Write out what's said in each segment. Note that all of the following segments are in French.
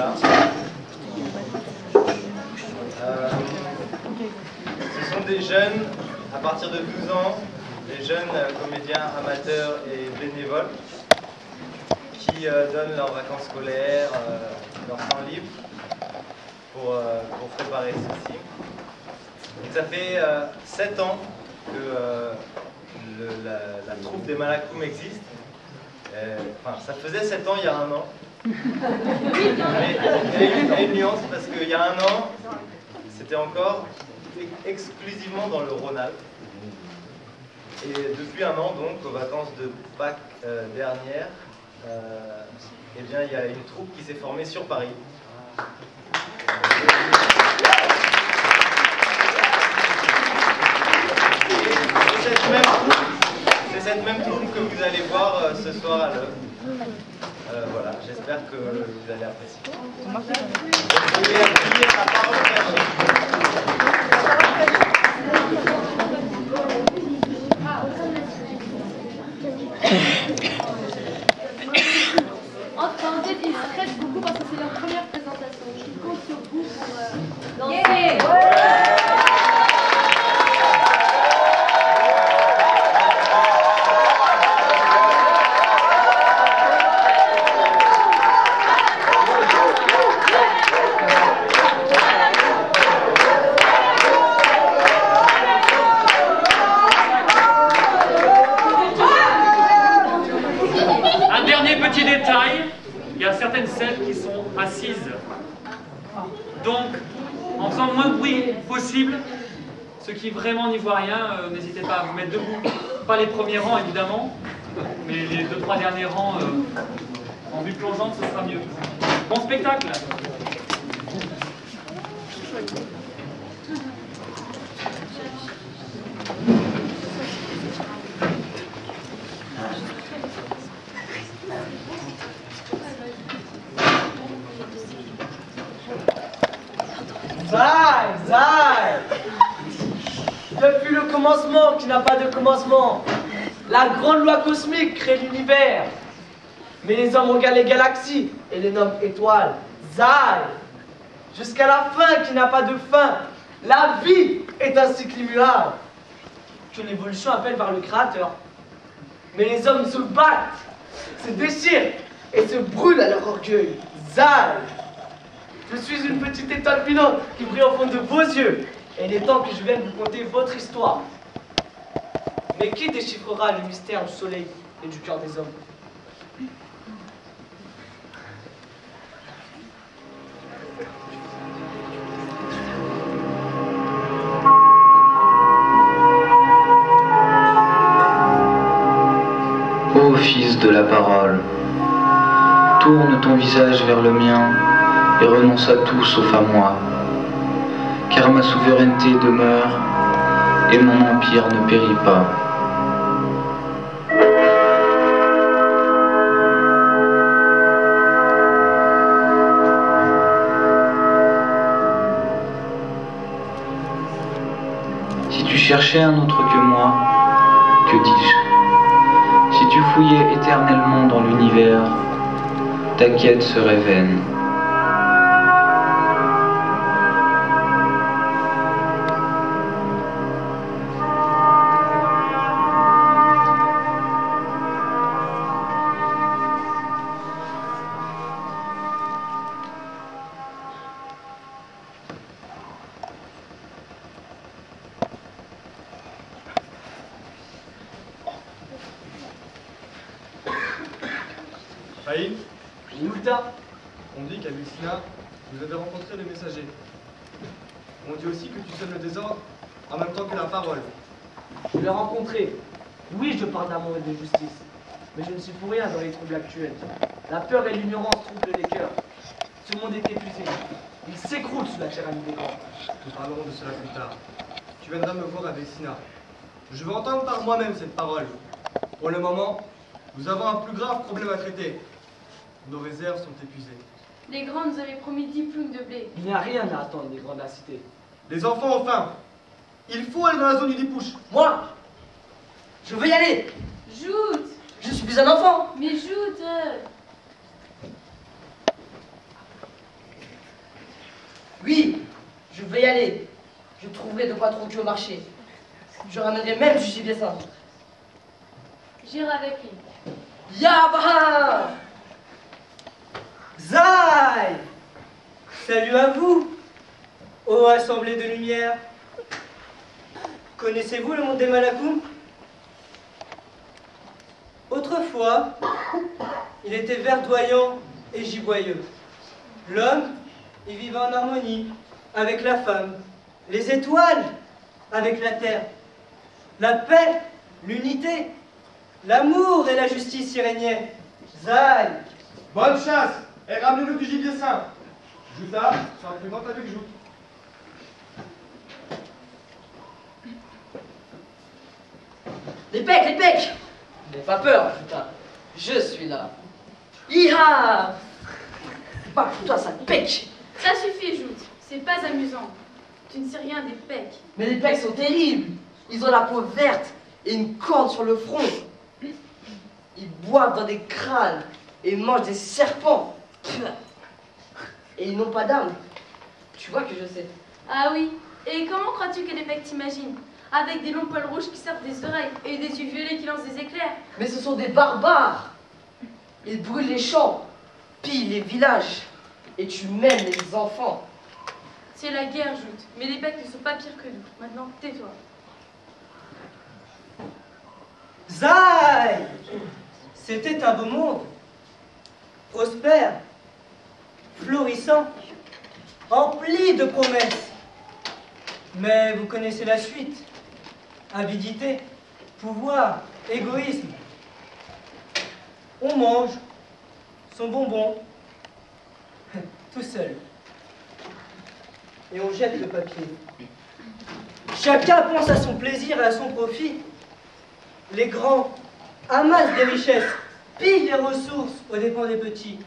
Voilà. Ce sont des jeunes, à partir de 12 ans, des jeunes comédiens amateurs et bénévoles qui donnent leurs vacances scolaires, leur temps libre pour préparer ceci. Donc ça fait 7 ans que la troupe des Malakoum existe. Enfin, ça faisait 7 ans il y a 1 an. Mais il y a une nuance parce qu'il y a 1 an, c'était encore exclusivement dans le Rhône-Alpes. Et depuis 1 an, donc, aux vacances de Pâques dernières, eh bien, il y a une troupe qui s'est formée sur Paris. C'est cette même troupe que vous allez voir ce soir à l'œuvre. Voilà, j'espère que vous allez apprécier. Vous pouvez accueillir la parole cachée. Enfin, ils stressent beaucoup parce que c'est leur première présentation. Ils comptent sur vous pour danser. Petit détail, il y a certaines scènes qui sont assises. Donc, en faisant le moins de bruit possible, ceux qui vraiment n'y voient rien, n'hésitez pas à vous mettre debout. Pas les premiers rangs, évidemment, mais les 2-3 derniers rangs, en vue plongeante, ce sera mieux. Bon spectacle! Zai! Depuis le commencement qui n'a pas de commencement, la grande loi cosmique crée l'univers. Mais les hommes regardent les galaxies et les nomment étoiles. Zai! Jusqu'à la fin qui n'a pas de fin. La vie est un cycle immuable que l'évolution appelle vers le Créateur. Mais les hommes se battent, se déchirent et se brûlent à leur orgueil. Zai! Je suis une petite étoile filante qui brille au fond de vos yeux. Et il est temps que je vienne vous conter votre histoire. Mais qui déchiffrera le mystère du soleil et du cœur des hommes? Ô fils de la parole, tourne ton visage vers le mien et renonce à tout sauf à moi, car ma souveraineté demeure et mon empire ne périt pas. Si tu cherchais un autre que moi, que dis-je? Si tu fouillais éternellement dans l'univers, ta quête serait vaine. Faïl, Nulta, on dit qu'à Lucina, vous avez rencontré le messager. On dit aussi que tu sèmes le désordre en même temps que la parole. je l'ai rencontré. Oui, je parle d'amour et de justice. Mais je ne suis pour rien dans les troubles actuels. La peur et l'ignorance troublent les cœurs. Ce monde est épuisé. Il s'écroule sous la tyrannie des grands. Nous parlerons de cela plus tard. Tu viendras me voir à Vecina. Je veux entendre par moi-même cette parole. Pour le moment, nous avons un plus grave problème à traiter. Nos réserves sont épuisées. Les grands nous avaient promis 10 plumes de blé. Il n'y a rien à attendre des grands de la cité. Les enfants ont faim. Il faut aller dans la zone du dipouche. Moi, je veux y aller. Joute! Je suis plus un enfant. Mais joute! vais y aller. Je trouverai de quoi troquer au marché. Je ramènerai même du gibier sain. J'irai avec lui. Yabba! Zai! Salut à vous, ô assemblée de lumière. Connaissez-vous le monde des Malakoum? Autrefois, il était verdoyant et giboyeux. L'homme y vivait en harmonie avec la femme, les étoiles avec la terre. La paix, l'unité, l'amour et la justice y régnaient. Zai! Bonne chasse et ramenez-nous du gibier sain. Juta sera présente avec Jout. Les pecs! N'aie pas peur, putain. Je suis là. Iha! Bah, toi, ça te pec. Ça suffit, Jout. C'est pas amusant. Tu ne sais rien des pecs. Mais les pecs sont terribles. Ils ont la peau verte et une corne sur le front. Ils boivent dans des crânes et mangent des serpents. Et ils n'ont pas d'âme. Tu vois que je sais. Ah oui. Et comment crois-tu que les pecs t'imaginent? Avec des longs poils rouges qui sortent des oreilles et des yeux violets qui lancent des éclairs. Mais ce sont des barbares. Ils brûlent les champs, pillent les villages et tuent même les enfants. C'est la guerre, Jout. Mais les pecs ne sont pas pires que nous. Maintenant, tais-toi. Zai! C'était un beau monde. Prospère, florissant, empli de promesses. Mais vous connaissez la suite. Avidité, pouvoir, égoïsme. On mange son bonbon tout seul. Et on jette le papier. Chacun pense à son plaisir et à son profit. Les grands amassent des richesses, pillent les ressources aux dépens des petits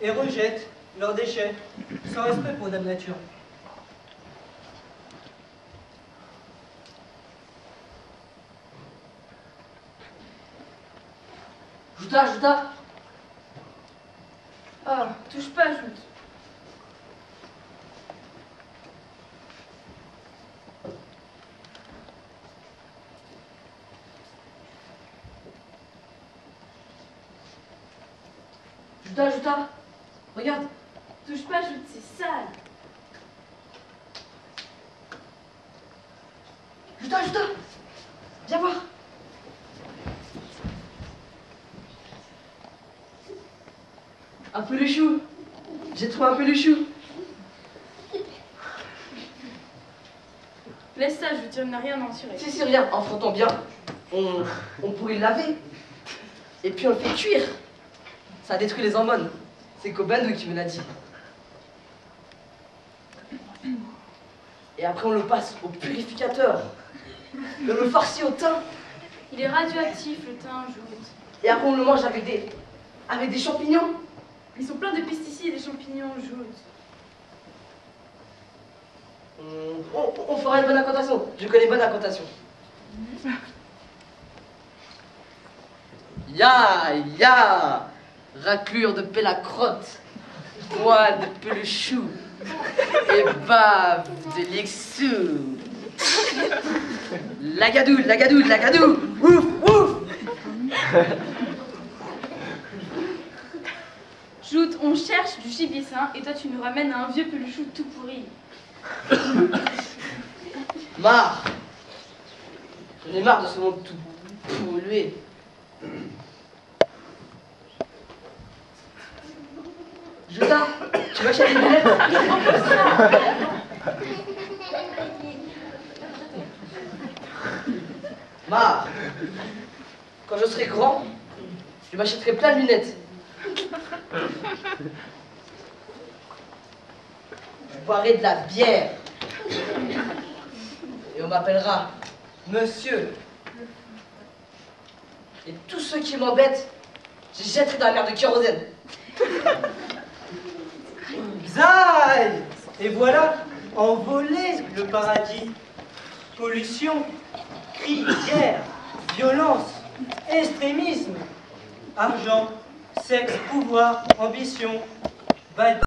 et rejettent leurs déchets sans respect pour Dame Nature. Juta! Oh, touche pas, Jout. Juta! Regarde! Touche pas, Jout, c'est sale. Juta! Viens voir! Un peluchou! J'ai trouvé un peluchou! Laisse ça, Jout, tu n'as rien à en cirer. Si, regarde, en frottant bien, on pourrait le laver. Et puis on le fait cuire. Ça détruit les hormones. C'est Kobendu qui me l'a dit. Et après on le passe au purificateur. On le farcit au thym. Il est radioactif, le thym, Jout. Et après on le mange avec des champignons. Ils sont pleins de pesticides et champignons, Jout. On fera une bonne incantation. Je connais une bonne incantation. Ya! Raclure de pélacrotte, poil de peluchou et bave de lixou. Lagadou! Ouf! Jout, on cherche du gibier sain et toi tu nous ramènes à un vieux peluchou tout pourri. Marre! J'en ai marre de ce monde tout pollué. Juta, tu m'achètes une lunette? Marre! Quand je serai grand, je m'achèterai plein de lunettes. Je boirai de la bière. Et on m'appellera Monsieur. Et tous ceux qui m'embêtent, je jetterai dans la mer de kérosène. Zai! Et voilà, envolé le paradis. Pollution, cris, guerre, violence, extrémisme, argent, sexe, pouvoir, ambition. Bye bye.